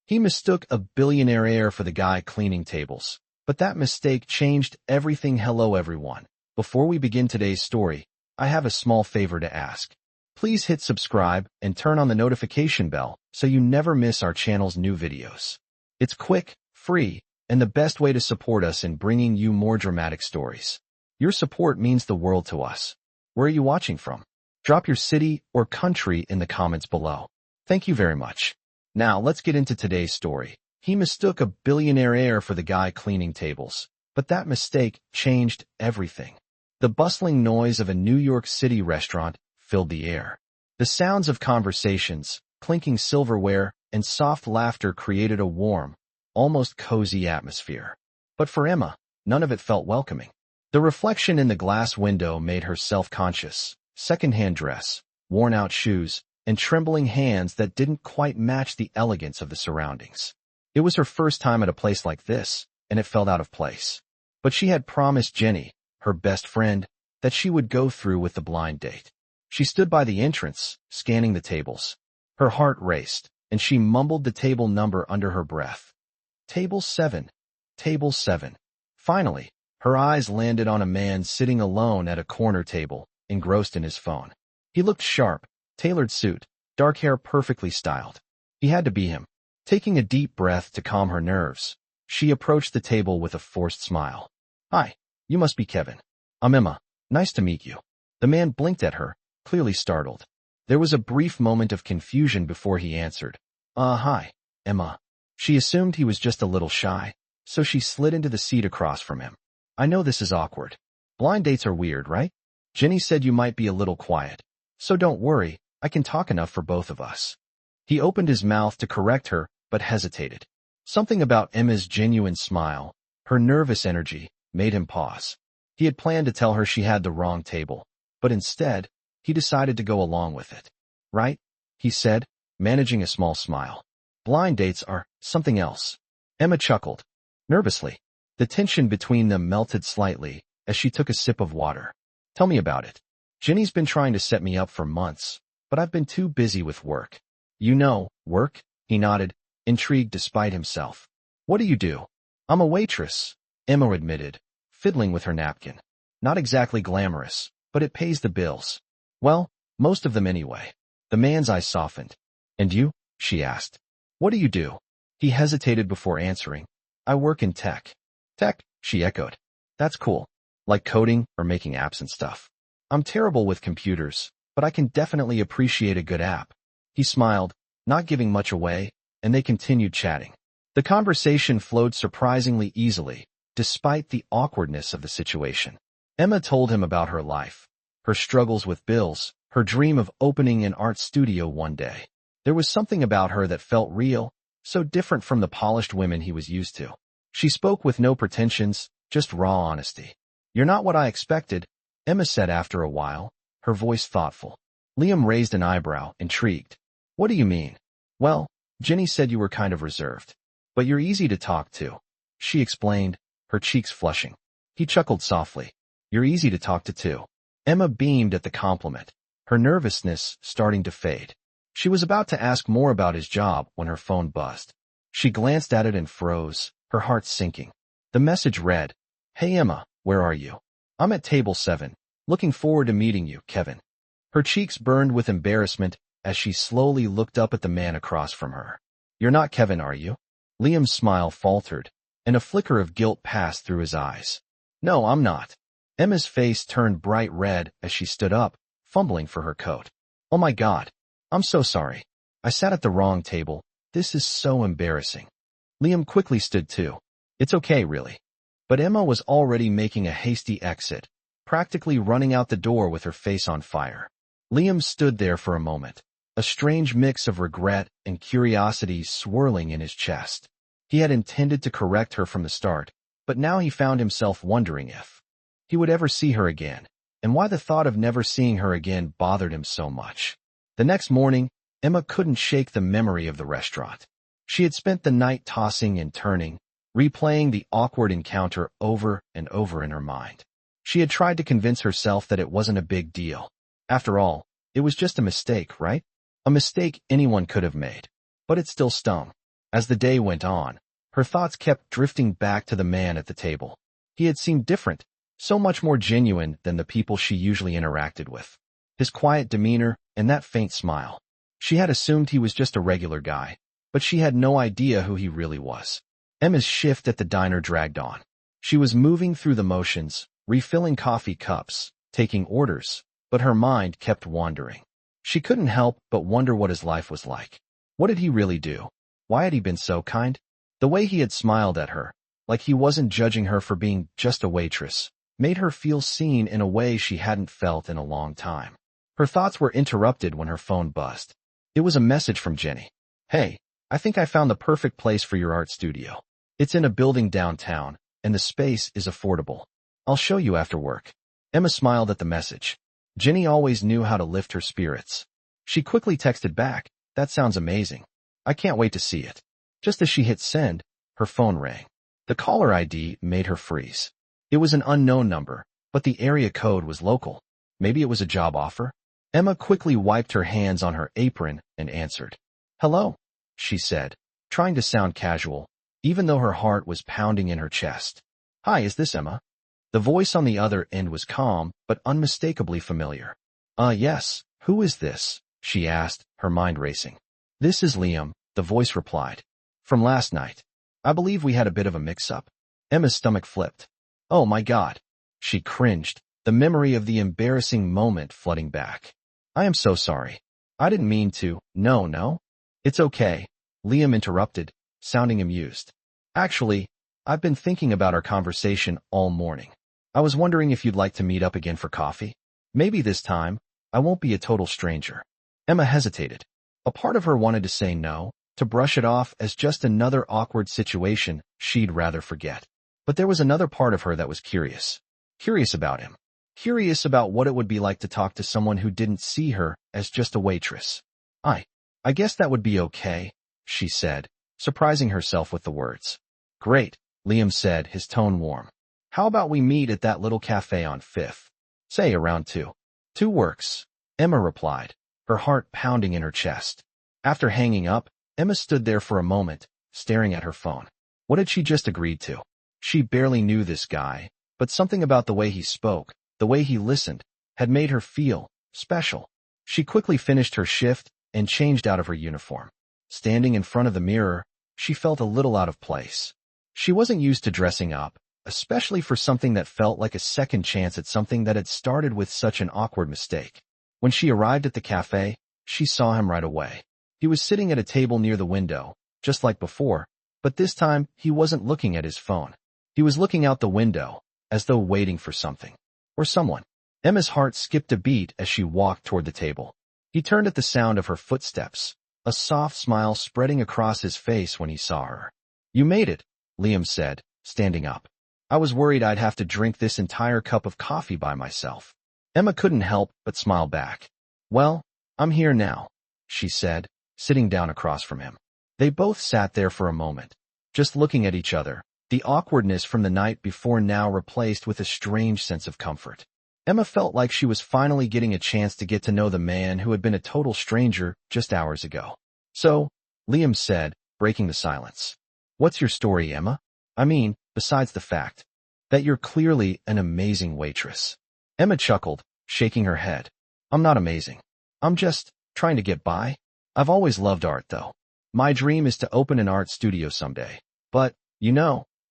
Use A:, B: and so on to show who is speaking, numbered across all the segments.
A: He mistook a billionaire heir for the guy cleaning tables. But that mistake changed everything. Hello everyone. Before we begin today's story, I have a small favor to ask. Please hit subscribe and turn on the notification bell so you never miss our channel's new videos. It's quick, free, and the best way to support us in bringing you more dramatic stories. Your support means the world to us. Where are you watching from? Drop your city or country in the comments below. Thank you very much. Now let's get into today's story. He mistook a billionaire heir for the guy cleaning tables. But that mistake changed everything. The bustling noise of a New York City restaurant filled the air. The sounds of conversations, clinking silverware, and soft laughter created a warm, almost cozy atmosphere. But for Emma, none of it felt welcoming. The reflection in the glass window made her self-conscious. Second-hand dress, worn-out shoes, and trembling hands that didn't quite match the elegance of the surroundings. It was her first time at a place like this, and it felt out of place. But she had promised Jenny, her best friend, that she would go through with the blind date. She stood by the entrance, scanning the tables. Her heart raced, and she mumbled the table number under her breath. Table 7. Table 7. Finally, her eyes landed on a man sitting alone at a corner table, engrossed in his phone. He looked sharp, tailored suit, dark hair perfectly styled. He had to be him. Taking a deep breath to calm her nerves, she approached the table with a forced smile. "Hi, you must be Kevin. I'm Emma. Nice to meet you." The man blinked at her, clearly startled. There was a brief moment of confusion before he answered. Hi, Emma." She assumed he was just a little shy, so she slid into the seat across from him. "I know this is awkward. Blind dates are weird, right? Jenny said you might be a little quiet. So don't worry, I can talk enough for both of us." He opened his mouth to correct her, but hesitated. Something about Emma's genuine smile, her nervous energy, made him pause. He had planned to tell her she had the wrong table, but instead, he decided to go along with it. "Right?" he said, managing a small smile. "Blind dates are something else." Emma chuckled. Nervously, the tension between them melted slightly as she took a sip of water. "Tell me about it. Jenny's been trying to set me up for months, but I've been too busy with work." "You know, work?" He nodded, intrigued despite himself. "What do you do?" "I'm a waitress," Emma admitted, fiddling with her napkin. "Not exactly glamorous, but it pays the bills. Well, most of them anyway." The man's eyes softened. "And you?" she asked. "What do you do?" He hesitated before answering. "I work in tech." "Tech?" she echoed. "That's cool. Like coding or making apps and stuff." "I'm terrible with computers, but I can definitely appreciate a good app." He smiled, not giving much away, and they continued chatting. The conversation flowed surprisingly easily, despite the awkwardness of the situation. Emma told him about her life, her struggles with bills, her dream of opening an art studio one day. There was something about her that felt real, so different from the polished women he was used to. She spoke with no pretensions, just raw honesty. "You're not what I expected," Emma said after a while, her voice thoughtful. Liam raised an eyebrow, intrigued. "What do you mean?" "Well, Jenny said you were kind of reserved. But you're easy to talk to," she explained, her cheeks flushing. He chuckled softly. "You're easy to talk to too." Emma beamed at the compliment, her nervousness starting to fade. She was about to ask more about his job when her phone buzzed. She glanced at it and froze, her heart sinking. The message read, "Hey Emma, where are you? I'm at table 7. Looking forward to meeting you, Kevin." Her cheeks burned with embarrassment as she slowly looked up at the man across from her. "You're not Kevin, are you?" Liam's smile faltered, and a flicker of guilt passed through his eyes. "No, I'm not." Emma's face turned bright red as she stood up, fumbling for her coat. "Oh my God. I'm so sorry. I sat at the wrong table. This is so embarrassing." Liam quickly stood too. "It's okay, really." But Emma was already making a hasty exit, practically running out the door with her face on fire. Liam stood there for a moment, a strange mix of regret and curiosity swirling in his chest. He had intended to correct her from the start, but now he found himself wondering if he would ever see her again, and why the thought of never seeing her again bothered him so much. The next morning, Emma couldn't shake the memory of the restaurant. She had spent the night tossing and turning, replaying the awkward encounter over and over in her mind. She had tried to convince herself that it wasn't a big deal. After all, it was just a mistake, right? A mistake anyone could have made. But it still stung. As the day went on, her thoughts kept drifting back to the man at the table. He had seemed different, so much more genuine than the people she usually interacted with. His quiet demeanor and that faint smile. She had assumed he was just a regular guy, but she had no idea who he really was. Emma's shift at the diner dragged on. She was moving through the motions, refilling coffee cups, taking orders, but her mind kept wandering. She couldn't help but wonder what his life was like. What did he really do? Why had he been so kind? The way he had smiled at her, like he wasn't judging her for being just a waitress, made her feel seen in a way she hadn't felt in a long time. Her thoughts were interrupted when her phone buzzed. It was a message from Jenny. "Hey, I think I found the perfect place for your art studio. It's in a building downtown, and the space is affordable. I'll show you after work." Emma smiled at the message. Jenny always knew how to lift her spirits. She quickly texted back, "That sounds amazing. I can't wait to see it." Just as she hit send, her phone rang. The caller ID made her freeze. It was an unknown number, but the area code was local. Maybe it was a job offer? Emma quickly wiped her hands on her apron and answered. "Hello," she said, trying to sound casual, even though her heart was pounding in her chest. "Hi, is this Emma?" The voice on the other end was calm, but unmistakably familiar. Yes, who is this?" she asked, her mind racing. "This is Liam," the voice replied. "From last night. I believe we had a bit of a mix-up." Emma's stomach flipped. "Oh my God." She cringed, the memory of the embarrassing moment flooding back. "I am so sorry. I didn't mean to." No. "It's okay," Liam interrupted, sounding amused. "Actually, I've been thinking about our conversation all morning. I was wondering if you'd like to meet up again for coffee. Maybe this time, I won't be a total stranger." Emma hesitated. A part of her wanted to say no, to brush it off as just another awkward situation she'd rather forget. But there was another part of her that was curious. Curious about him. Curious about what it would be like to talk to someone who didn't see her as just a waitress. I guess that would be okay," she said, surprising herself with the words. "Great," Liam said, his tone warm. "How about we meet at that little cafe on 5th? Say around 2. 2 works," Emma replied, her heart pounding in her chest. After hanging up, Emma stood there for a moment, staring at her phone. What had she just agreed to? She barely knew this guy, but something about the way he spoke, the way he listened, had made her feel special. She quickly finished her shift and changed out of her uniform. Standing in front of the mirror, she felt a little out of place. She wasn't used to dressing up, especially for something that felt like a second chance at something that had started with such an awkward mistake. When she arrived at the cafe, she saw him right away. He was sitting at a table near the window, just like before, but this time he wasn't looking at his phone. He was looking out the window, as though waiting for something. Or someone. Emma's heart skipped a beat as she walked toward the table. He turned at the sound of her footsteps, a soft smile spreading across his face when he saw her. "You made it," Liam said, standing up. "I was worried I'd have to drink this entire cup of coffee by myself." Emma couldn't help but smile back. "Well, I'm here now," she said, sitting down across from him. They both sat there for a moment, just looking at each other, the awkwardness from the night before now replaced with a strange sense of comfort. Emma felt like she was finally getting a chance to get to know the man who had been a total stranger just hours ago. "So," Liam said, breaking the silence. "What's your story, Emma? I mean, besides the fact that you're clearly an amazing waitress." Emma chuckled, shaking her head. "I'm not amazing. I'm just trying to get by. I've always loved art, though. My dream is to open an art studio someday. But,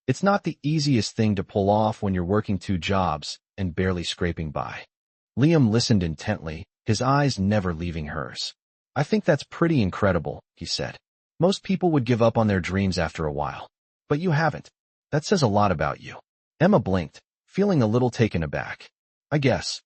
A: it's not the easiest thing to pull off when you're working 2 jobs and barely scraping by." Liam listened intently, his eyes never leaving hers. "I think that's pretty incredible," he said. "Most people would give up on their dreams after a while. But you haven't. That says a lot about you." Emma blinked, feeling a little taken aback. I guess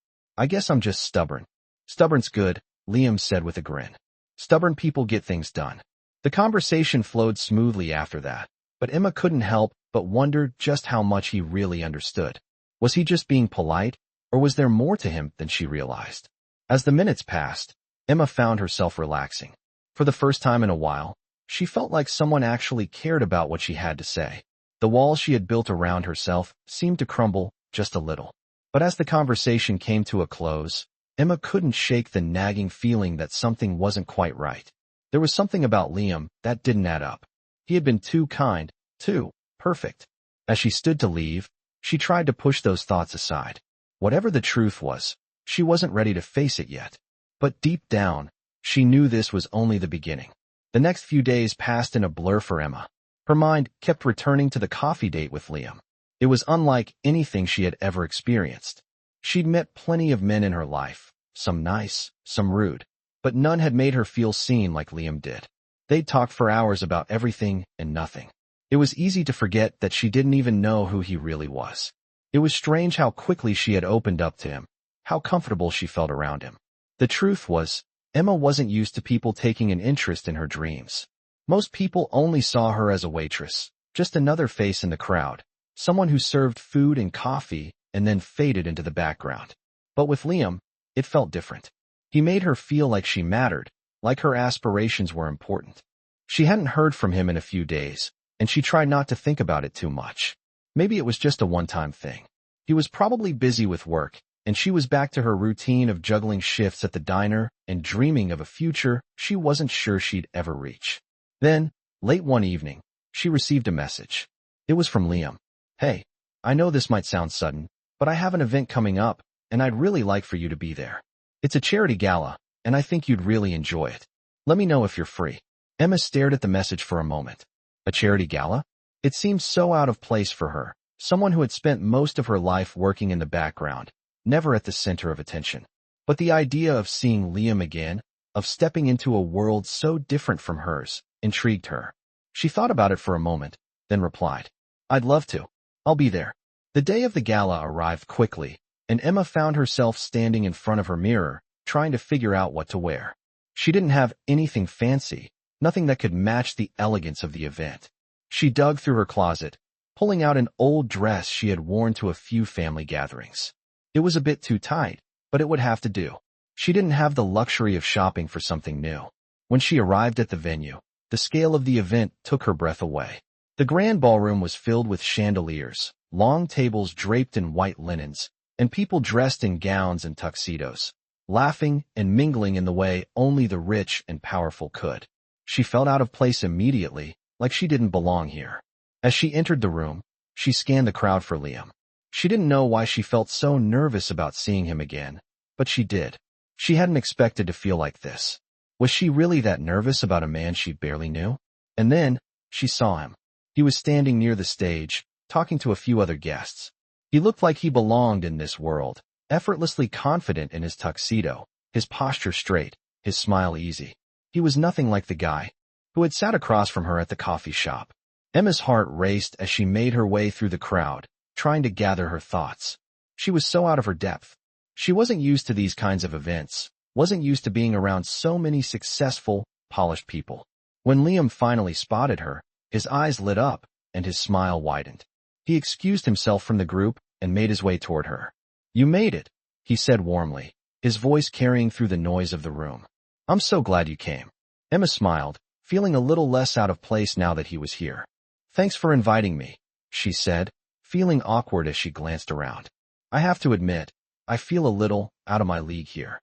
A: I'm just stubborn." "Stubborn's good," Liam said with a grin. "Stubborn people get things done." The conversation flowed smoothly after that, but Emma couldn't help but wonder just how much he really understood. Was he just being polite, or was there more to him than she realized? As the minutes passed, Emma found herself relaxing. For the first time in a while, she felt like someone actually cared about what she had to say. The walls she had built around herself seemed to crumble just a little. But as the conversation came to a close, Emma couldn't shake the nagging feeling that something wasn't quite right. There was something about Liam that didn't add up. He had been too kind, too perfect. As she stood to leave, she tried to push those thoughts aside. Whatever the truth was, she wasn't ready to face it yet. But deep down, she knew this was only the beginning. The next few days passed in a blur for Emma. Her mind kept returning to the coffee date with Liam. It was unlike anything she had ever experienced. She'd met plenty of men in her life, some nice, some rude, but none had made her feel seen like Liam did. They'd talk for hours about everything and nothing. It was easy to forget that she didn't even know who he really was. It was strange how quickly she had opened up to him, how comfortable she felt around him. The truth was, Emma wasn't used to people taking an interest in her dreams. Most people only saw her as a waitress, just another face in the crowd, someone who served food and coffee and then faded into the background. But with Liam, it felt different. He made her feel like she mattered, like her aspirations were important. She hadn't heard from him in a few days, and she tried not to think about it too much. Maybe it was just a one-time thing. He was probably busy with work, and she was back to her routine of juggling shifts at the diner and dreaming of a future she wasn't sure she'd ever reach. Then, late one evening, she received a message. It was from Liam. "Hey, I know this might sound sudden, but I have an event coming up, and I'd really like for you to be there. It's a charity gala, and I think you'd really enjoy it. Let me know if you're free." Emma stared at the message for a moment. A charity gala? It seemed so out of place for her, someone who had spent most of her life working in the background, never at the center of attention. But the idea of seeing Liam again, of stepping into a world so different from hers, intrigued her. She thought about it for a moment, then replied, "I'd love to. I'll be there." The day of the gala arrived quickly, and Emma found herself standing in front of her mirror, trying to figure out what to wear. She didn't have anything fancy, nothing that could match the elegance of the event. She dug through her closet, pulling out an old dress she had worn to a few family gatherings. It was a bit too tight, but it would have to do. She didn't have the luxury of shopping for something new. When she arrived at the venue, the scale of the event took her breath away. The grand ballroom was filled with chandeliers, long tables draped in white linens, and people dressed in gowns and tuxedos, laughing and mingling in the way only the rich and powerful could. She felt out of place immediately, like she didn't belong here. As she entered the room, she scanned the crowd for Liam. She didn't know why she felt so nervous about seeing him again, but she did. She hadn't expected to feel like this. Was she really that nervous about a man she barely knew? And then, she saw him. He was standing near the stage, talking to a few other guests. He looked like he belonged in this world, effortlessly confident in his tuxedo, his posture straight, his smile easy. He was nothing like the guy who had sat across from her at the coffee shop. Emma's heart raced as she made her way through the crowd, trying to gather her thoughts. She was so out of her depth. She wasn't used to these kinds of events, wasn't used to being around so many successful, polished people. When Liam finally spotted her, his eyes lit up and his smile widened. He excused himself from the group and made his way toward her. "You made it," he said warmly, his voice carrying through the noise of the room. "I'm so glad you came." Emma smiled, feeling a little less out of place now that he was here. "Thanks for inviting me," she said, feeling awkward as she glanced around. "I have to admit, I feel a little out of my league here."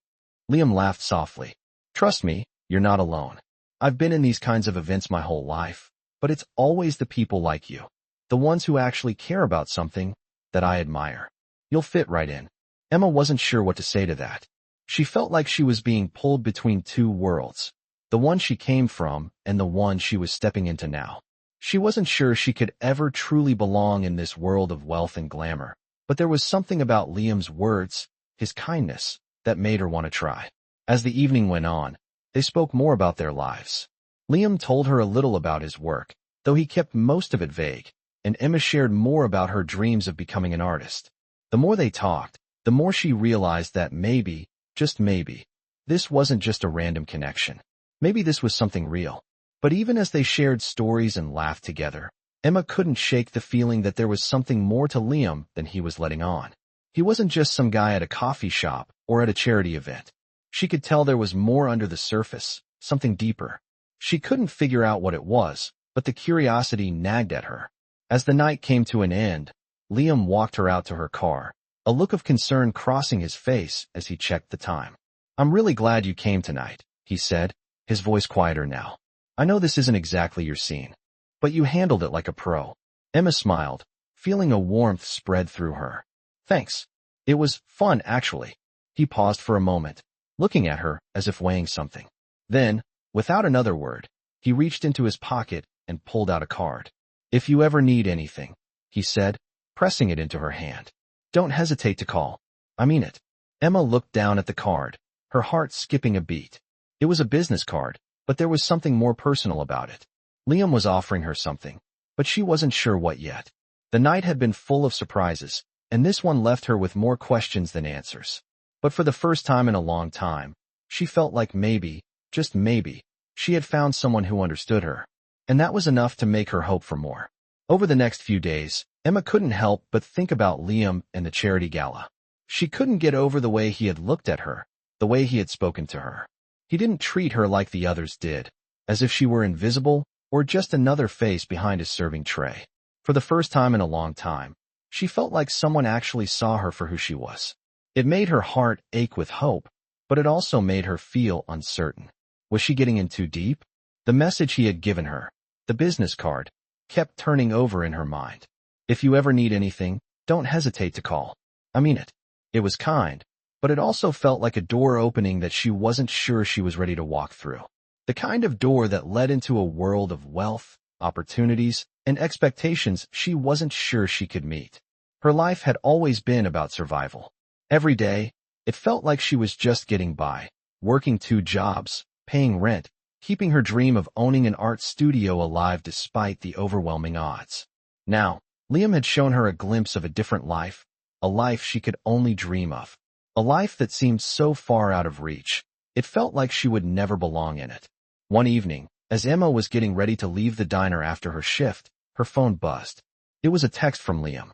A: Liam laughed softly. "Trust me, you're not alone. I've been in these kinds of events my whole life, but it's always the people like you, the ones who actually care about something, that I admire. You'll fit right in." Emma wasn't sure what to say to that. She felt like she was being pulled between two worlds, the one she came from and the one she was stepping into now. She wasn't sure she could ever truly belong in this world of wealth and glamour, but there was something about Liam's words, his kindness, that made her want to try. As the evening went on, they spoke more about their lives. Liam told her a little about his work, though he kept most of it vague, and Emma shared more about her dreams of becoming an artist. The more they talked, the more she realized that maybe, just maybe, this wasn't just a random connection. Maybe this was something real. But even as they shared stories and laughed together, Emma couldn't shake the feeling that there was something more to Liam than he was letting on. He wasn't just some guy at a coffee shop or at a charity event. She could tell there was more under the surface, something deeper. She couldn't figure out what it was, but the curiosity nagged at her. As the night came to an end, Liam walked her out to her car, a look of concern crossing his face as he checked the time. "I'm really glad you came tonight," he said, his voice quieter now. "I know this isn't exactly your scene. But you handled it like a pro. Emma smiled, feeling a warmth spread through her. Thanks. It was fun, actually. He paused for a moment, looking at her as if weighing something. Then, without another word, he reached into his pocket and pulled out a card. If you ever need anything, he said, pressing it into her hand. Don't hesitate to call. I mean it. Emma looked down at the card, her heart skipping a beat. It was a business card, but there was something more personal about it. Liam was offering her something, but she wasn't sure what yet. The night had been full of surprises, and this one left her with more questions than answers. But for the first time in a long time, she felt like maybe, just maybe, she had found someone who understood her. And that was enough to make her hope for more. Over the next few days, Emma couldn't help but think about Liam and the charity gala. She couldn't get over the way he had looked at her, the way he had spoken to her. He didn't treat her like the others did, as if she were invisible or just another face behind his serving tray. For the first time in a long time, she felt like someone actually saw her for who she was. It made her heart ache with hope, but it also made her feel uncertain. Was she getting in too deep? The message he had given her, the business card, kept turning over in her mind. If you ever need anything, don't hesitate to call. I mean it. It was kind, but it also felt like a door opening that she wasn't sure she was ready to walk through. The kind of door that led into a world of wealth, opportunities, and expectations she wasn't sure she could meet. Her life had always been about survival. Every day, it felt like she was just getting by, working 2 jobs, paying rent, keeping her dream of owning an art studio alive despite the overwhelming odds. Now, Liam had shown her a glimpse of a different life, a life she could only dream of, a life that seemed so far out of reach, it felt like she would never belong in it. One evening, as Emma was getting ready to leave the diner after her shift, her phone buzzed. It was a text from Liam.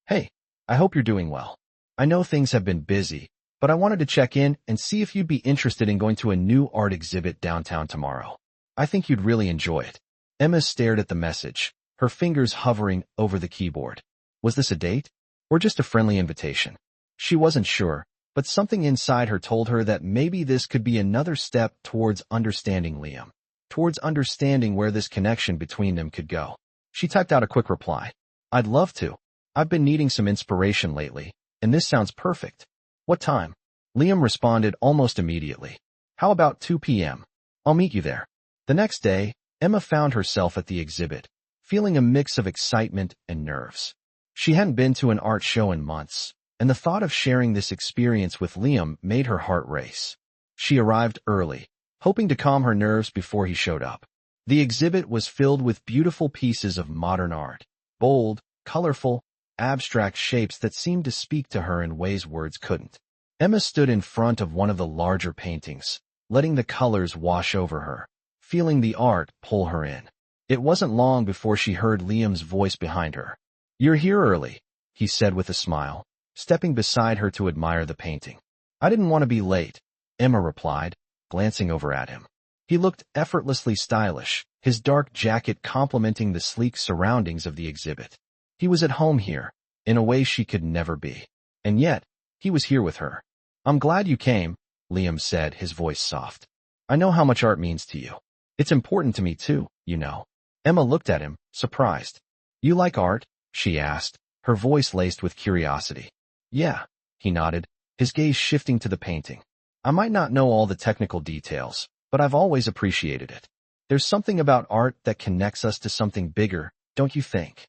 A: Hey, I hope you're doing well. I know things have been busy, but I wanted to check in and see if you'd be interested in going to a new art exhibit downtown tomorrow. I think you'd really enjoy it. Emma stared at the message, her fingers hovering over the keyboard. Was this a date? Or just a friendly invitation? She wasn't sure, but something inside her told her that maybe this could be another step towards understanding Liam, towards understanding where this connection between them could go. She typed out a quick reply. I'd love to. I've been needing some inspiration lately, and this sounds perfect. What time? Liam responded almost immediately. How about 2 p.m.? I'll meet you there. The next day, Emma found herself at the exhibit, feeling a mix of excitement and nerves. She hadn't been to an art show in months, and the thought of sharing this experience with Liam made her heart race. She arrived early, hoping to calm her nerves before he showed up. The exhibit was filled with beautiful pieces of modern art, bold, colorful, abstract shapes that seemed to speak to her in ways words couldn't. Emma stood in front of one of the larger paintings, letting the colors wash over her, feeling the art pull her in. It wasn't long before she heard Liam's voice behind her. You're here early, he said with a smile, stepping beside her to admire the painting. I didn't want to be late, Emma replied, glancing over at him. He looked effortlessly stylish, his dark jacket complementing the sleek surroundings of the exhibit. He was at home here, in a way she could never be. And yet, he was here with her. I'm glad you came, Liam said, his voice soft. I know how much art means to you. It's important to me too, you know. Emma looked at him, surprised. You like art? She asked, her voice laced with curiosity. Yeah, he nodded, his gaze shifting to the painting. I might not know all the technical details, but I've always appreciated it. There's something about art that connects us to something bigger, don't you think?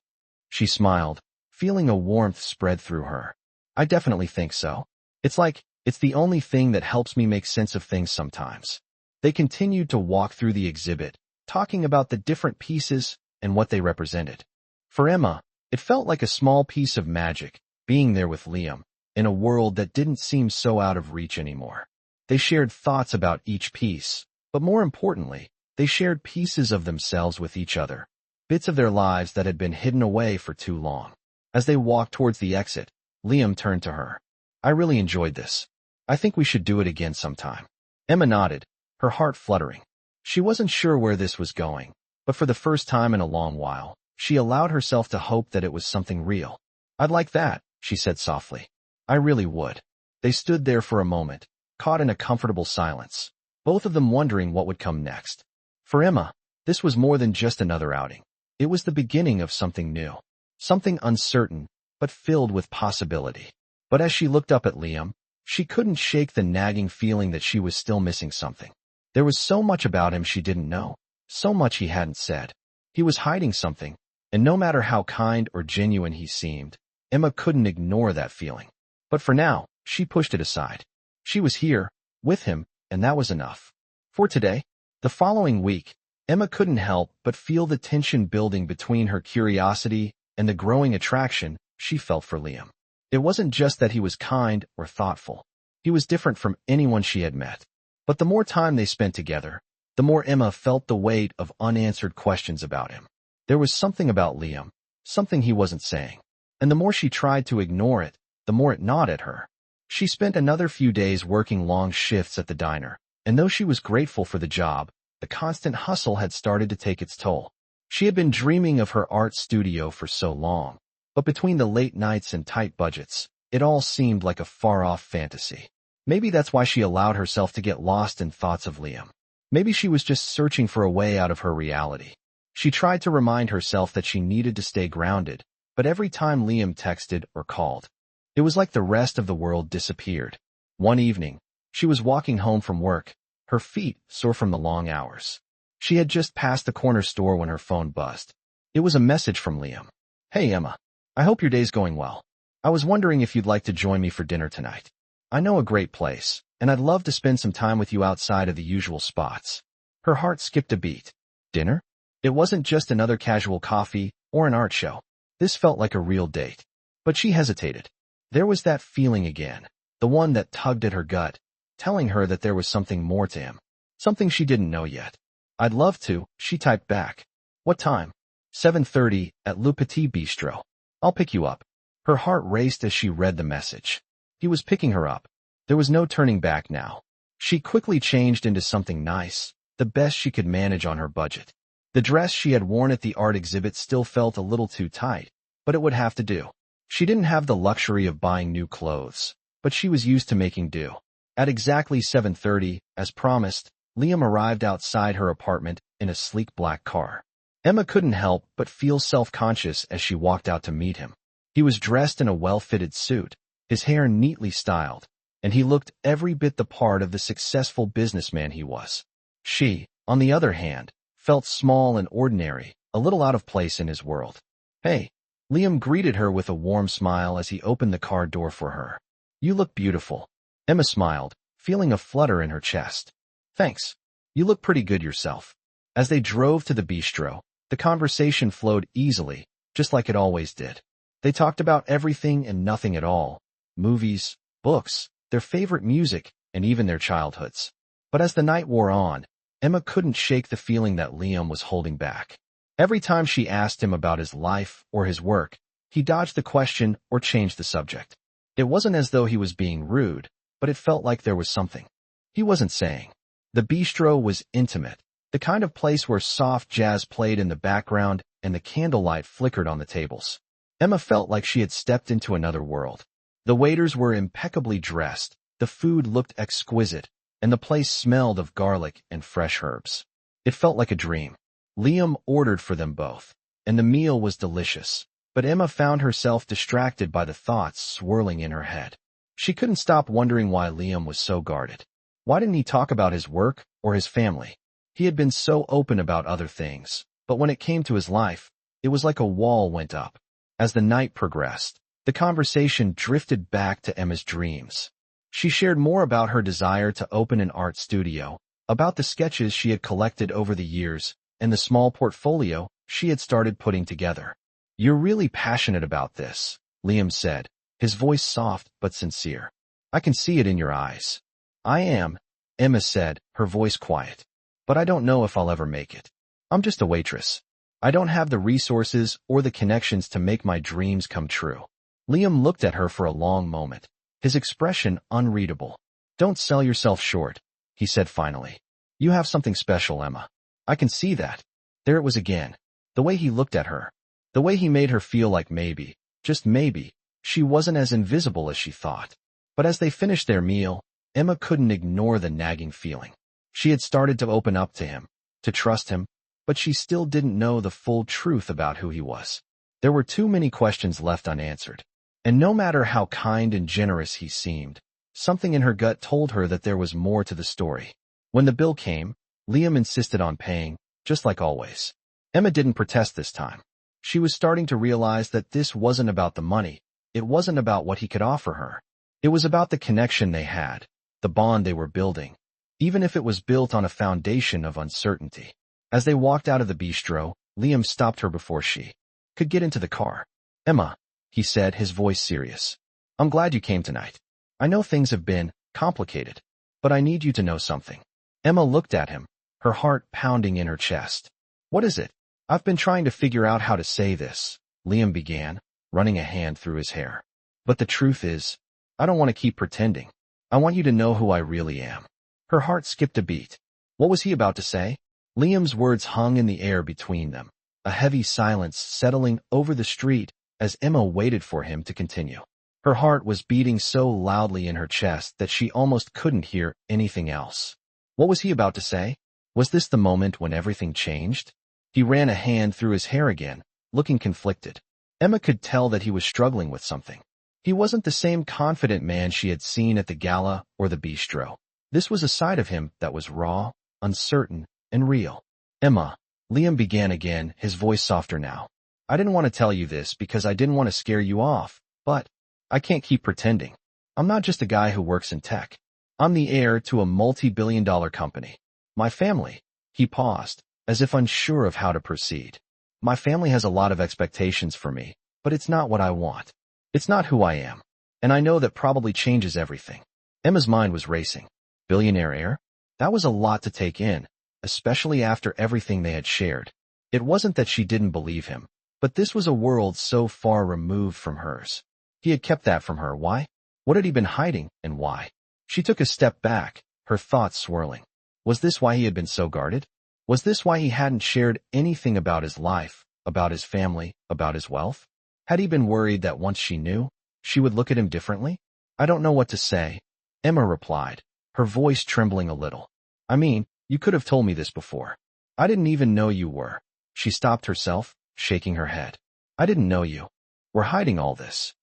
A: She smiled, feeling a warmth spread through her. I definitely think so. It's like, it's the only thing that helps me make sense of things sometimes. They continued to walk through the exhibit, talking about the different pieces and what they represented. For Emma, it felt like a small piece of magic, being there with Liam, in a world that didn't seem so out of reach anymore. They shared thoughts about each piece, but more importantly, they shared pieces of themselves with each other, bits of their lives that had been hidden away for too long. As they walked towards the exit, Liam turned to her. I really enjoyed this. I think we should do it again sometime. Emma nodded, her heart fluttering. She wasn't sure where this was going, but for the first time in a long while, she allowed herself to hope that it was something real. I'd like that, she said softly. I really would. They stood there for a moment, caught in a comfortable silence, both of them wondering what would come next. For Emma, this was more than just another outing. It was the beginning of something new. Something uncertain, but filled with possibility. But as she looked up at Liam, she couldn't shake the nagging feeling that she was still missing something. There was so much about him she didn't know, so much he hadn't said. He was hiding something, and no matter how kind or genuine he seemed, Emma couldn't ignore that feeling. But for now, she pushed it aside. She was here, with him, and that was enough. For today, the following week, Emma couldn't help but feel the tension building between her curiosity and the growing attraction she felt for Liam. It wasn't just that he was kind or thoughtful. He was different from anyone she had met. But the more time they spent together, the more Emma felt the weight of unanswered questions about him. There was something about Liam, something he wasn't saying. And the more she tried to ignore it, the more it gnawed at her. She spent another few days working long shifts at the diner, and though she was grateful for the job, the constant hustle had started to take its toll. She had been dreaming of her art studio for so long, but between the late nights and tight budgets, it all seemed like a far-off fantasy. Maybe that's why she allowed herself to get lost in thoughts of Liam. Maybe she was just searching for a way out of her reality. She tried to remind herself that she needed to stay grounded, but every time Liam texted or called, it was like the rest of the world disappeared. One evening, she was walking home from work, her feet sore from the long hours. She had just passed the corner store when her phone buzzed. It was a message from Liam. "Hey Emma, I hope your day's going well. I was wondering if you'd like to join me for dinner tonight. I know a great place, and I'd love to spend some time with you outside of the usual spots." Her heart skipped a beat. Dinner? It wasn't just another casual coffee or an art show. This felt like a real date. But she hesitated. There was that feeling again, the one that tugged at her gut, telling her that there was something more to him, something she didn't know yet. "I'd love to," she typed back. "What time?" 7:30 at Le Petit Bistro. "I'll pick you up." Her heart raced as she read the message. He was picking her up. There was no turning back now. She quickly changed into something nice, the best she could manage on her budget. The dress she had worn at the art exhibit still felt a little too tight, but it would have to do. She didn't have the luxury of buying new clothes, but she was used to making do. At exactly 7:30, as promised, Liam arrived outside her apartment in a sleek black car. Emma couldn't help but feel self-conscious as she walked out to meet him. He was dressed in a well-fitted suit, his hair neatly styled, and he looked every bit the part of the successful businessman he was. She, on the other hand, felt small and ordinary, a little out of place in his world. "Hey," Liam greeted her with a warm smile as he opened the car door for her. "You look beautiful." Emma smiled, feeling a flutter in her chest. "Thanks. You look pretty good yourself." As they drove to the bistro, the conversation flowed easily, just like it always did. They talked about everything and nothing at all. Movies, books, their favorite music, and even their childhoods. But as the night wore on, Emma couldn't shake the feeling that Liam was holding back. Every time she asked him about his life or his work, he dodged the question or changed the subject. It wasn't as though he was being rude, but it felt like there was something he wasn't saying. The bistro was intimate, the kind of place where soft jazz played in the background and the candlelight flickered on the tables. Emma felt like she had stepped into another world. The waiters were impeccably dressed, the food looked exquisite, and the place smelled of garlic and fresh herbs. It felt like a dream. Liam ordered for them both, and the meal was delicious, but Emma found herself distracted by the thoughts swirling in her head. She couldn't stop wondering why Liam was so guarded. Why didn't he talk about his work or his family? He had been so open about other things, but when it came to his life, it was like a wall went up. As the night progressed, the conversation drifted back to Emma's dreams. She shared more about her desire to open an art studio, about the sketches she had collected over the years, and the small portfolio she had started putting together. "You're really passionate about this," Liam said, his voice soft but sincere. "I can see it in your eyes." "I am," Emma said, her voice quiet. "But I don't know if I'll ever make it. I'm just a waitress. I don't have the resources or the connections to make my dreams come true." Liam looked at her for a long moment, his expression unreadable. "Don't sell yourself short," he said finally. "You have something special, Emma. I can see that." There it was again. The way he looked at her. The way he made her feel like maybe, just maybe, she wasn't as invisible as she thought. But as they finished their meal, Emma couldn't ignore the nagging feeling. She had started to open up to him, to trust him, but she still didn't know the full truth about who he was. There were too many questions left unanswered. And no matter how kind and generous he seemed, something in her gut told her that there was more to the story. When the bill came, Liam insisted on paying, just like always. Emma didn't protest this time. She was starting to realize that this wasn't about the money. It wasn't about what he could offer her. It was about the connection they had, the bond they were building, even if it was built on a foundation of uncertainty. As they walked out of the bistro, Liam stopped her before she could get into the car. "Emma," he said, his voice serious. "I'm glad you came tonight. I know things have been complicated, but I need you to know something." Emma looked at him, her heart pounding in her chest. "What is it?" "I've been trying to figure out how to say this," Liam began, running a hand through his hair. "But the truth is, I don't want to keep pretending. I want you to know who I really am." Her heart skipped a beat. What was he about to say? Liam's words hung in the air between them, a heavy silence settling over the street as Emma waited for him to continue. Her heart was beating so loudly in her chest that she almost couldn't hear anything else. What was he about to say? Was this the moment when everything changed? He ran a hand through his hair again, looking conflicted. Emma could tell that he was struggling with something. He wasn't the same confident man she had seen at the gala or the bistro. This was a side of him that was raw, uncertain, and real. "Emma," Liam began again, his voice softer now. "I didn't want to tell you this because I didn't want to scare you off, but I can't keep pretending. I'm not just a guy who works in tech. I'm the heir to a multi-billion-dollar company. My family," he paused, as if unsure of how to proceed. "My family has a lot of expectations for me, but it's not what I want. It's not who I am. And I know that probably changes everything." Emma's mind was racing. Billionaire heir? That was a lot to take in, especially after everything they had shared. It wasn't that she didn't believe him, but this was a world so far removed from hers. He had kept that from her. Why? What had he been hiding, and why? She took a step back, her thoughts swirling. Was this why he had been so guarded? Was this why he hadn't shared anything about his life, about his family, about his wealth? Had he been worried that once she knew, she would look at him differently? "I don't know what to say," Emma replied, her voice trembling a little. "I mean, you could have told me this before. I didn't even know you were." She stopped herself, shaking her head. "I didn't know you were hiding all this."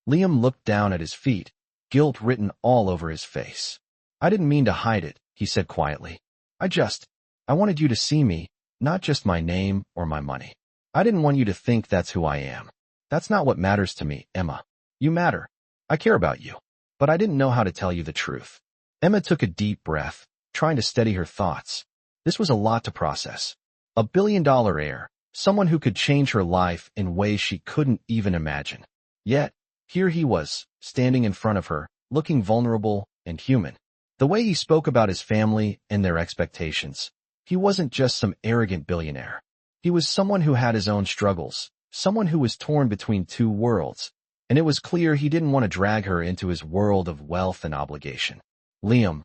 A: Liam looked down at his feet, guilt written all over his face. "I didn't mean to hide it," he said quietly. I wanted you to see me, not just my name or my money. I didn't want you to think that's who I am. That's not what matters to me, Emma. You matter. I care about you. But I didn't know how to tell you the truth." Emma took a deep breath, trying to steady her thoughts. This was a lot to process. A billion-dollar heir, someone who could change her life in ways she couldn't even imagine. Yet, here he was, standing in front of her, looking vulnerable and human. The way he spoke about his family and their expectations, he wasn't just some arrogant billionaire. He was someone who had his own struggles, someone who was torn between two worlds, and it was clear he didn't want to drag her into his world of wealth and obligation. "Liam,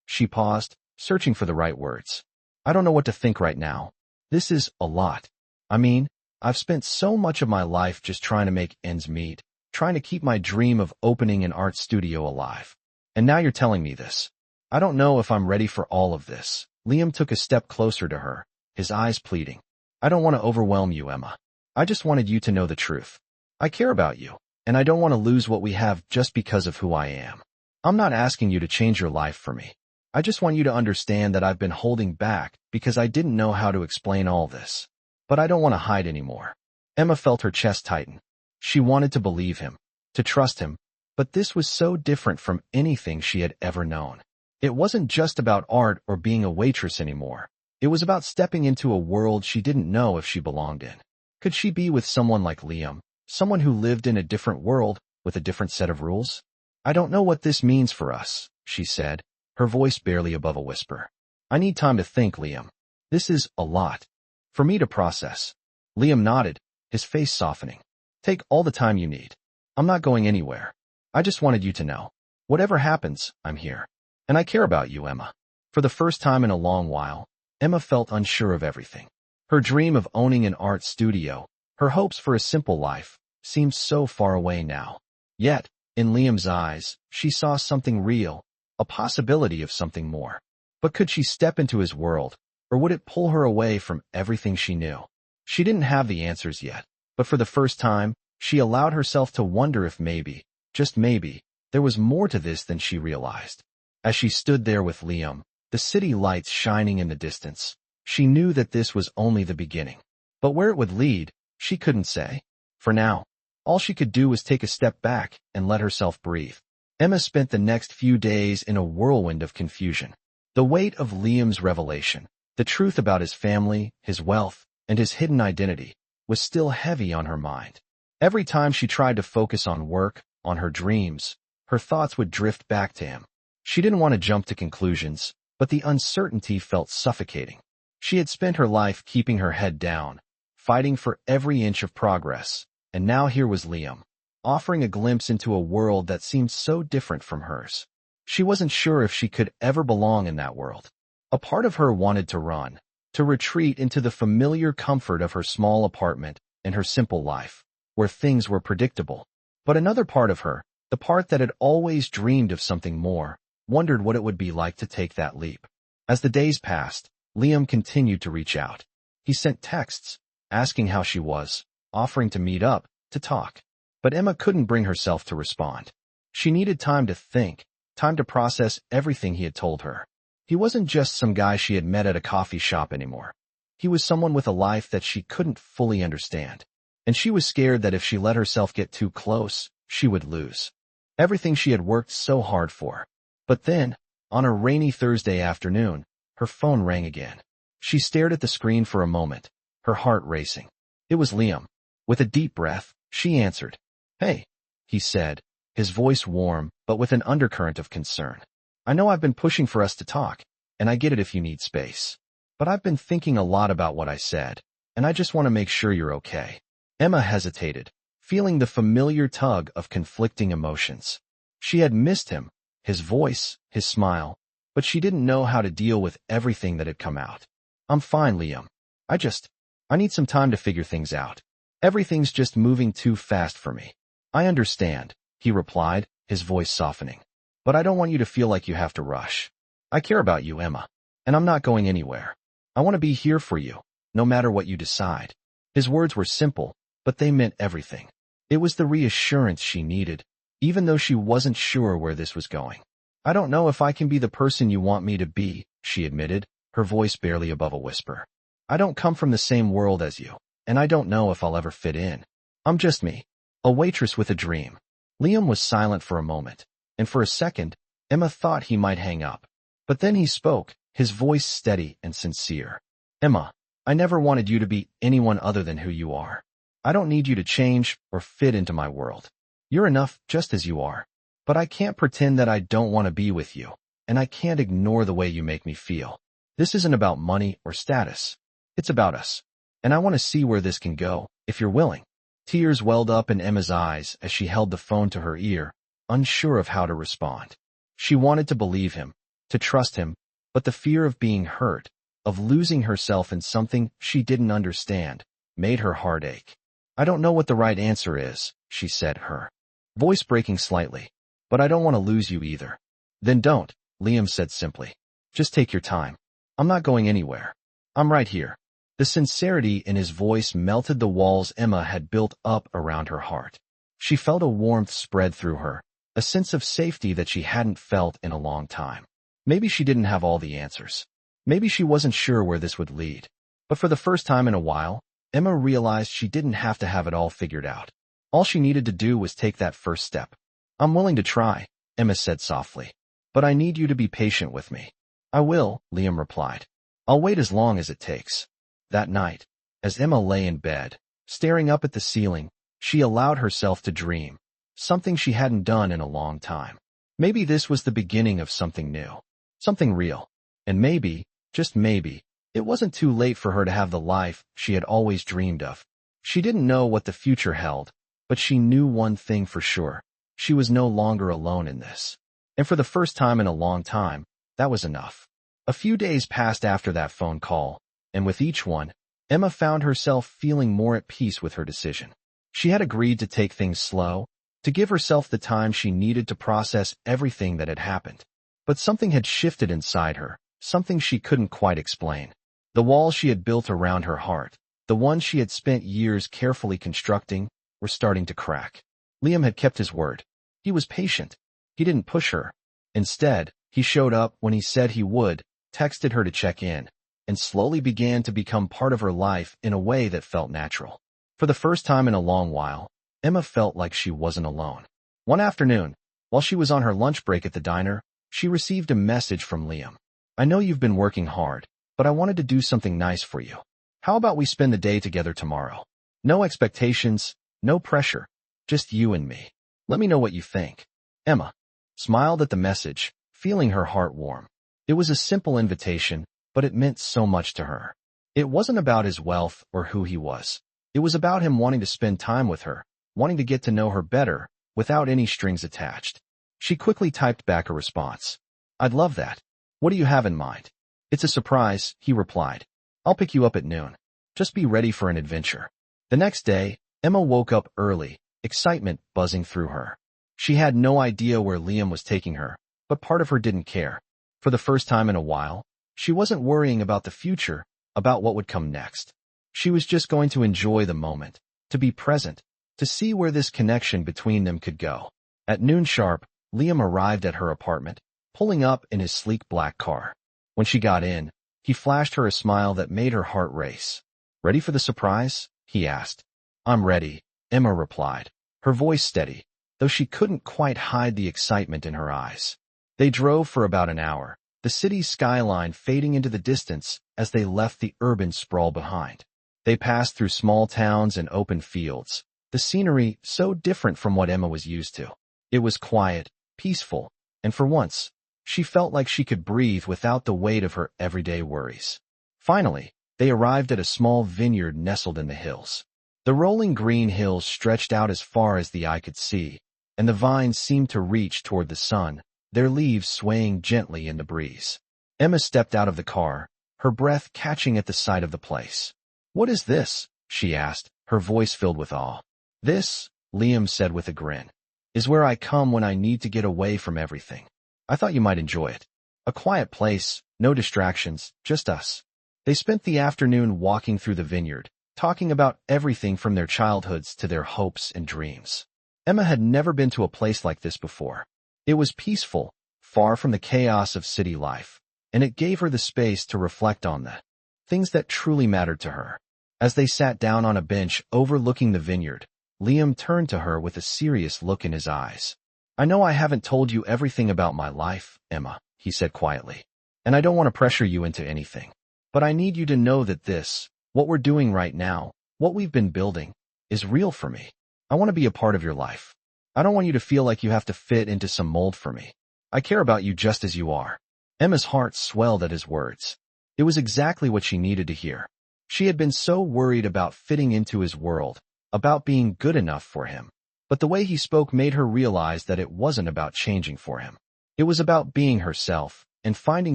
A: she paused, searching for the right words. "I don't know what to think right now. This is a lot. I mean, I've spent so much of my life just trying to make ends meet, trying to keep my dream of opening an art studio alive. And now you're telling me this. I don't know if I'm ready for all of this." Liam took a step closer to her, his eyes pleading. "I don't want to overwhelm you, Emma. I just wanted you to know the truth. I care about you, and I don't want to lose what we have just because of who I am. I'm not asking you to change your life for me. I just want you to understand that I've been holding back because I didn't know how to explain all this. But I don't want to hide anymore." Emma felt her chest tighten. She wanted to believe him, to trust him, but this was so different from anything she had ever known. It wasn't just about art or being a waitress anymore. It was about stepping into a world she didn't know if she belonged in. Could she be with someone like Liam, someone who lived in a different world with a different set of rules? "I don't know what this means for us," she said, her voice barely above a whisper. "I need time to think, Liam. This is a lot for me to process." Liam nodded, his face softening. "Take all the time you need. I'm not going anywhere. I just wanted you to know. Whatever happens, I'm here. And I care about you, Emma." For the first time in a long while, Emma felt unsure of everything. Her dream of owning an art studio, her hopes for a simple life, seemed so far away now. Yet, in Liam's eyes, she saw something real, a possibility of something more. But could she step into his world, Or would it pull her away from everything she knew? She didn't have the answers yet, but for the first time, she allowed herself to wonder if maybe, just maybe, there was more to this than she realized. As she stood there with Liam, the city lights shining in the distance, she knew that this was only the beginning. But where it would lead, she couldn't say. For now, all she could do was take a step back and let herself breathe. Emma spent the next few days in a whirlwind of confusion. The weight of Liam's revelation, the truth about his family, his wealth, and his hidden identity, was still heavy on her mind. Every time she tried to focus on work, on her dreams, her thoughts would drift back to him. She didn't want to jump to conclusions, but the uncertainty felt suffocating. She had spent her life keeping her head down, fighting for every inch of progress, and now here was Liam, offering a glimpse into a world that seemed so different from hers. She wasn't sure if she could ever belong in that world. A part of her wanted to run, to retreat into the familiar comfort of her small apartment and her simple life, where things were predictable. But another part of her, the part that had always dreamed of something more, wondered what it would be like to take that leap. As the days passed, Liam continued to reach out. He sent texts, asking how she was, offering to meet up, to talk. But Emma couldn't bring herself to respond. She needed time to think, time to process everything he had told her. He wasn't just some guy she had met at a coffee shop anymore. He was someone with a life that she couldn't fully understand. And she was scared that if she let herself get too close, she would lose everything she had worked so hard for. But then, on a rainy Thursday afternoon, her phone rang again. She stared at the screen for a moment, her heart racing. It was Liam. With a deep breath, she answered. "Hey," he said, his voice warm, but with an undercurrent of concern. "I know I've been pushing for us to talk, and I get it if you need space. But I've been thinking a lot about what I said, and I just want to make sure you're okay." Emma hesitated, feeling the familiar tug of conflicting emotions. She had missed him, his voice, his smile, but she didn't know how to deal with everything that had come out. "I'm fine, Liam. I need some time to figure things out. Everything's just moving too fast for me." "I understand," he replied, his voice softening. "But I don't want you to feel like you have to rush. I care about you, Emma, and I'm not going anywhere. I want to be here for you, no matter what you decide." His words were simple, but they meant everything. It was the reassurance she needed, even though she wasn't sure where this was going. "I don't know if I can be the person you want me to be," she admitted, her voice barely above a whisper. "I don't come from the same world as you, and I don't know if I'll ever fit in. I'm just me, a waitress with a dream." Liam was silent for a moment, and for a second, Emma thought he might hang up. But then he spoke, his voice steady and sincere. "Emma, I never wanted you to be anyone other than who you are. I don't need you to change or fit into my world. You're enough just as you are. But I can't pretend that I don't want to be with you, and I can't ignore the way you make me feel. This isn't about money or status. It's about us. And I want to see where this can go, if you're willing." Tears welled up in Emma's eyes as she held the phone to her ear, unsure of how to respond. She wanted to believe him, to trust him, but the fear of being hurt, of losing herself in something she didn't understand, made her heart ache. "I don't know what the right answer is," she said, her voice breaking slightly, "but I don't want to lose you either." "Then don't," Liam said simply. "Just take your time. I'm not going anywhere. I'm right here." The sincerity in his voice melted the walls Emma had built up around her heart. She felt a warmth spread through her, a sense of safety that she hadn't felt in a long time. Maybe she didn't have all the answers. Maybe she wasn't sure where this would lead. But for the first time in a while, Emma realized she didn't have to have it all figured out. All she needed to do was take that first step. "I'm willing to try," Emma said softly. "But I need you to be patient with me." "I will," Liam replied. "I'll wait as long as it takes." That night, as Emma lay in bed, staring up at the ceiling, she allowed herself to dream, something she hadn't done in a long time. Maybe this was the beginning of something new, something real. And maybe, just maybe, it wasn't too late for her to have the life she had always dreamed of. She didn't know what the future held, but she knew one thing for sure. She was no longer alone in this. And for the first time in a long time, that was enough. A few days passed after that phone call, and with each one, Emma found herself feeling more at peace with her decision. She had agreed to take things slow, to give herself the time she needed to process everything that had happened. But something had shifted inside her, something she couldn't quite explain. The walls she had built around her heart, the ones she had spent years carefully constructing, were starting to crack. Liam had kept his word. He was patient. He didn't push her. Instead, he showed up when he said he would, texted her to check in, and slowly began to become part of her life in a way that felt natural. For the first time in a long while, Emma felt like she wasn't alone. One afternoon, while she was on her lunch break at the diner, she received a message from Liam. "I know you've been working hard, but I wanted to do something nice for you. How about we spend the day together tomorrow? No expectations, no pressure, just you and me. Let me know what you think." Emma smiled at the message, feeling her heart warm. It was a simple invitation, but it meant so much to her. It wasn't about his wealth or who he was. It was about him wanting to spend time with her, wanting to get to know her better, without any strings attached. She quickly typed back a response. "I'd love that. What do you have in mind?" "It's a surprise," he replied. "I'll pick you up at noon. Just be ready for an adventure." The next day, Emma woke up early, excitement buzzing through her. She had no idea where Liam was taking her, but part of her didn't care. For the first time in a while, she wasn't worrying about the future, about what would come next. She was just going to enjoy the moment, to be present, to see where this connection between them could go. At noon sharp, Liam arrived at her apartment, pulling up in his sleek black car. When she got in, he flashed her a smile that made her heart race. "Ready for the surprise?" he asked. "I'm ready," Emma replied, her voice steady, though she couldn't quite hide the excitement in her eyes. They drove for about an hour, the city's skyline fading into the distance as they left the urban sprawl behind. They passed through small towns and open fields, the scenery so different from what Emma was used to. It was quiet, peaceful, and for once, she felt like she could breathe without the weight of her everyday worries. Finally, they arrived at a small vineyard nestled in the hills. The rolling green hills stretched out as far as the eye could see, and the vines seemed to reach toward the sun, their leaves swaying gently in the breeze. Emma stepped out of the car, her breath catching at the sight of the place. "What is this?" she asked, her voice filled with awe. "This," Liam said with a grin, "is where I come when I need to get away from everything. I thought you might enjoy it. A quiet place, no distractions, just us." They spent the afternoon walking through the vineyard, talking about everything from their childhoods to their hopes and dreams. Emma had never been to a place like this before. It was peaceful, far from the chaos of city life, and it gave her the space to reflect on the things that truly mattered to her. As they sat down on a bench overlooking the vineyard, Liam turned to her with a serious look in his eyes. "I know I haven't told you everything about my life, Emma," he said quietly, "and I don't want to pressure you into anything. But I need you to know that this, what we're doing right now, what we've been building, is real for me. I want to be a part of your life. I don't want you to feel like you have to fit into some mold for me. I care about you just as you are." Emma's heart swelled at his words. It was exactly what she needed to hear. She had been so worried about fitting into his world, about being good enough for him. But the way he spoke made her realize that it wasn't about changing for him. It was about being herself and finding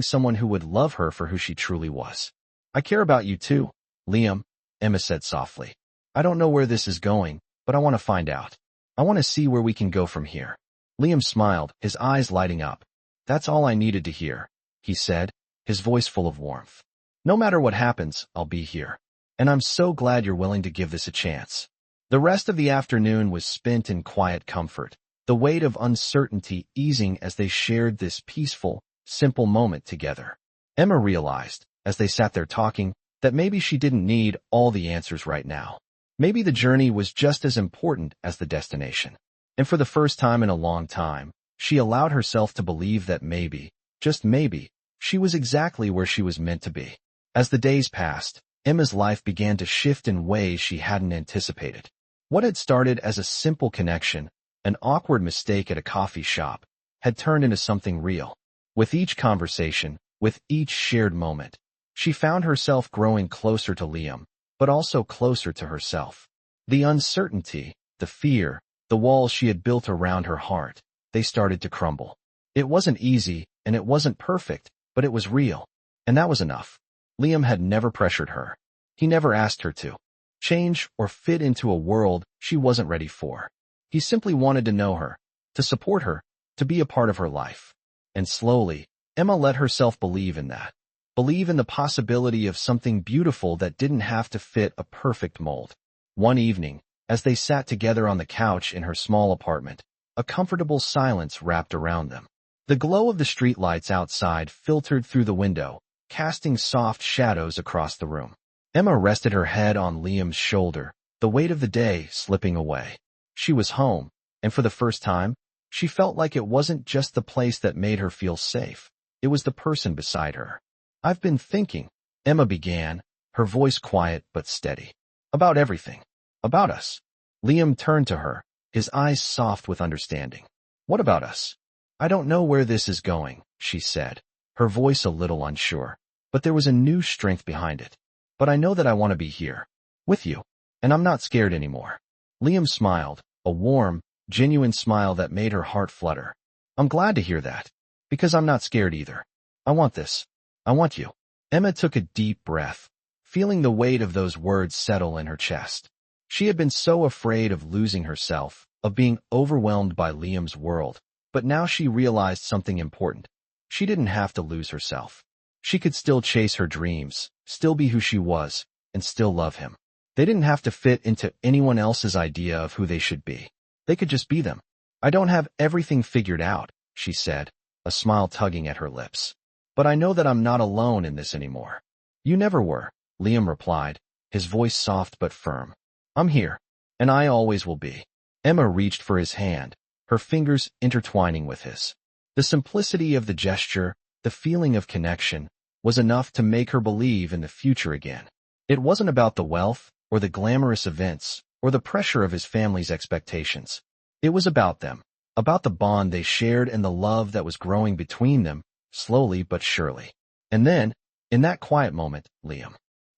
A: someone who would love her for who she truly was. "I care about you too, Liam," Emma said softly. "I don't know where this is going, but I want to find out. I want to see where we can go from here." Liam smiled, his eyes lighting up. "That's all I needed to hear," he said, his voice full of warmth. "No matter what happens, I'll be here. And I'm so glad you're willing to give this a chance." The rest of the afternoon was spent in quiet comfort, the weight of uncertainty easing as they shared this peaceful, simple moment together. Emma realized, as they sat there talking, that maybe she didn't need all the answers right now. Maybe the journey was just as important as the destination. And for the first time in a long time, she allowed herself to believe that maybe, just maybe, she was exactly where she was meant to be. As the days passed, Emma's life began to shift in ways she hadn't anticipated. What had started as a simple connection, an awkward mistake at a coffee shop, had turned into something real. With each conversation, with each shared moment, she found herself growing closer to Liam, but also closer to herself. The uncertainty, the fear, the walls she had built around her heart, they started to crumble. It wasn't easy, and it wasn't perfect, but it was real. And that was enough. Liam had never pressured her. He never asked her to change or fit into a world she wasn't ready for. He simply wanted to know her, to support her, to be a part of her life. And slowly, Emma let herself believe in that. believe in the possibility of something beautiful that didn't have to fit a perfect mold. One evening, as they sat together on the couch in her small apartment, a comfortable silence wrapped around them. The glow of the streetlights outside filtered through the window, casting soft shadows across the room. Emma rested her head on Liam's shoulder, the weight of the day slipping away. She was home, and for the first time, she felt like it wasn't just the place that made her feel safe. It was the person beside her. "I've been thinking," Emma began, her voice quiet but steady. "About everything. About us." Liam turned to her, his eyes soft with understanding. "What about us?" "I don't know where this is going," she said, her voice a little unsure, but there was a new strength behind it. "But I know that I want to be here, with you, and I'm not scared anymore." Liam smiled, a warm, genuine smile that made her heart flutter. "I'm glad to hear that, because I'm not scared either. I want this. I want you." Emma took a deep breath, feeling the weight of those words settle in her chest. She had been so afraid of losing herself, of being overwhelmed by Liam's world, but now she realized something important. She didn't have to lose herself. She could still chase her dreams, still be who she was, and still love him. They didn't have to fit into anyone else's idea of who they should be. They could just be them. "I don't have everything figured out," she said, a smile tugging at her lips. "But I know that I'm not alone in this anymore." "You never were," Liam replied, his voice soft but firm. "I'm here, and I always will be." Emma reached for his hand, her fingers intertwining with his. The simplicity of the gesture, the feeling of connection, was enough to make her believe in the future again. It wasn't about the wealth, or the glamorous events, or the pressure of his family's expectations. It was about them, about the bond they shared and the love that was growing between them, slowly but surely. And then, in that quiet moment, Liam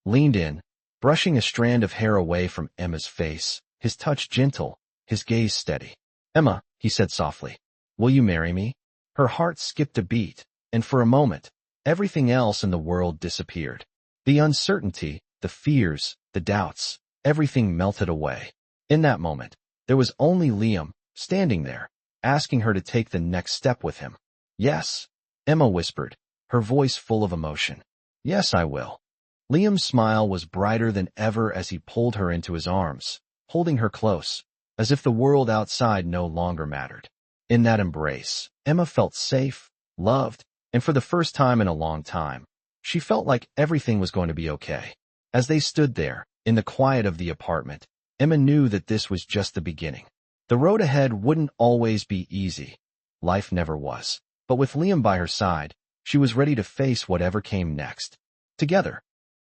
A: leaned in, brushing a strand of hair away from Emma's face, his touch gentle, his gaze steady. "Emma," he said softly, "will you marry me?" Her heart skipped a beat, and for a moment, everything else in the world disappeared. The uncertainty, the fears, the doubts, everything melted away. In that moment, there was only Liam, standing there, asking her to take the next step with him. "Yes," Emma whispered, her voice full of emotion. "Yes, I will." Liam's smile was brighter than ever as he pulled her into his arms, holding her close, as if the world outside no longer mattered. In that embrace, Emma felt safe, loved, and for the first time in a long time, she felt like everything was going to be okay. As they stood there, in the quiet of the apartment, Emma knew that this was just the beginning. The road ahead wouldn't always be easy. Life never was. But with Liam by her side, she was ready to face whatever came next. Together,